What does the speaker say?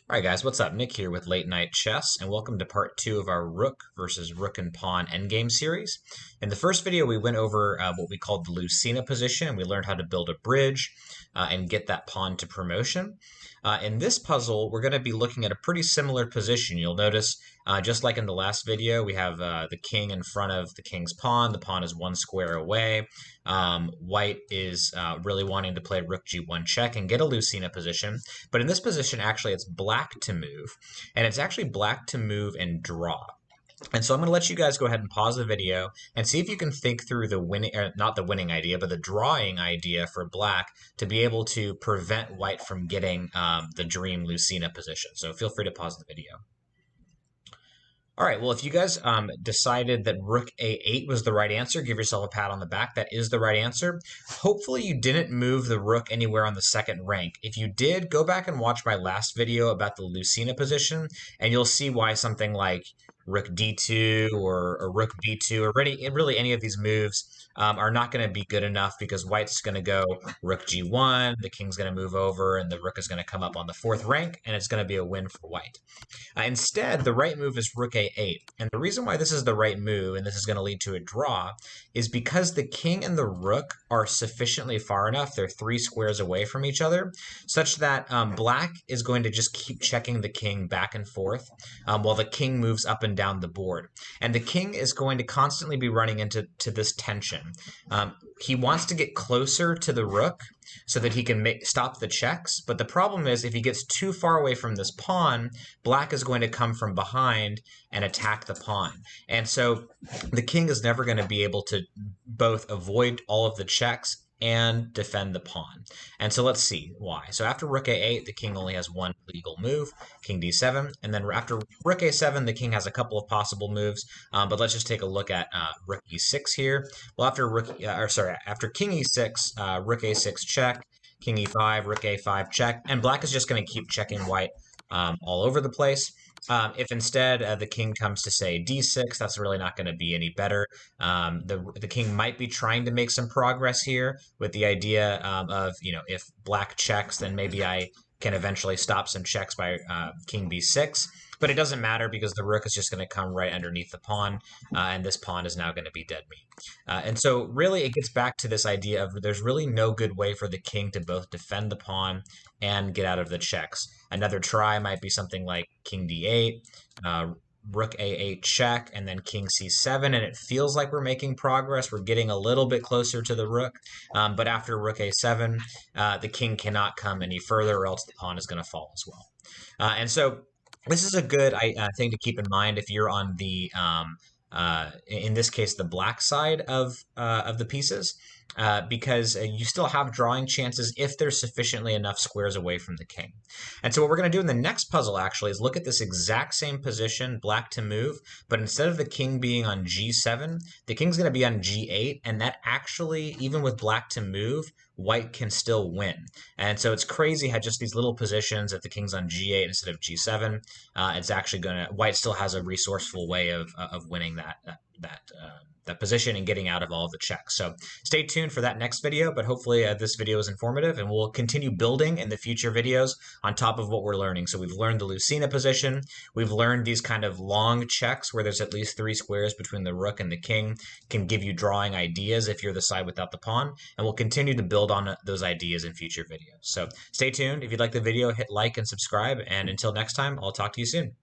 Alright guys, what's up? Nick here with Late Night Chess, and welcome to part 2 of our Rook versus Rook and Pawn Endgame series. In the first video, we went over what we called the Lucena position, and we learned how to build a bridge and get that pawn to promotion. In this puzzle, we're going to be looking at a pretty similar position. You'll notice, just like in the last video, we have the king in front of the king's pawn. The pawn is one square away. White is really wanting to play rook g1 check and get a Lucena position. But in this position, actually, it's black to move. And it's actually black to move and draw. And so I'm going to let you guys go ahead and pause the video and see if you can think through the winning, not the winning idea, but the drawing idea for black to be able to prevent white from getting the dream Lucena position. So feel free to pause the video. All right, well, if you guys decided that rook a8 was the right answer, give yourself a pat on the back. That is the right answer. Hopefully you didn't move the rook anywhere on the second rank. If you did, go back and watch my last video about the Lucena position, and you'll see why something like rook d2 or rook b2 or really any of these moves are not going to be good enough because white's going to go rook g1, the king's going to move over, and the rook is going to come up on the fourth rank, and it's going to be a win for white. Instead, the right move is rook a8. And the reason why this is the right move, and this is going to lead to a draw, is because the king and the rook are sufficiently far enough, they're 3 squares away from each other, such that black is going to just keep checking the king back and forth while the king moves up and down the board. And the king is going to constantly be running into this tension. He wants to get closer to the rook so that he can stop the checks. But the problem is if he gets too far away from this pawn, black is going to come from behind and attack the pawn. And so the king is never going to be able to both avoid all of the checks and defend the pawn. And so let's see why. So after rook a8, the king only has one legal move, king d7. And then after rook a7, the king has a couple of possible moves. But let's just take a look at rook e6 here. Well, after king e6, rook a6 check, king e5, rook a5 check, and black is just going to keep checking white all over the place. If instead the king comes to, say, d6, that's really not going to be any better. The king might be trying to make some progress here with the idea of, if black checks, then maybe I can eventually stop some checks by king b6. But it doesn't matter because the rook is just going to come right underneath the pawn, and this pawn is now going to be dead meat. And so really it gets back to this idea of there's really no good way for the king to both defend the pawn and get out of the checks. Another try might be something like king d8, rook a8 check, and then king c7, and it feels like we're making progress. We're getting a little bit closer to the rook, but after rook a7, the king cannot come any further or else the pawn is going to fall as well. And so this is a good thing to keep in mind if you're on the, in this case, the black side of the pieces, because you still have drawing chances if there's sufficiently enough squares away from the king. And so what we're going to do in the next puzzle actually is look at this exact same position, black to move, but instead of the king being on g7, the king's going to be on g8, and that actually, even with black to move, white can still win. And so it's crazy how just these little positions, if the king's on g8 instead of g7, it's actually white still has a resourceful way of winning that position and getting out of all of the checks. So stay tuned for that next video, but hopefully this video is informative, and we'll continue building in the future videos on top of what we're learning. So we've learned the Lucena position. We've learned these kind of long checks where there's at least 3 squares between the rook and the king can give you drawing ideas if you're the side without the pawn, and we'll continue to build on those ideas in future videos. So stay tuned. If you'd like the video, hit like and subscribe, and until next time, I'll talk to you soon.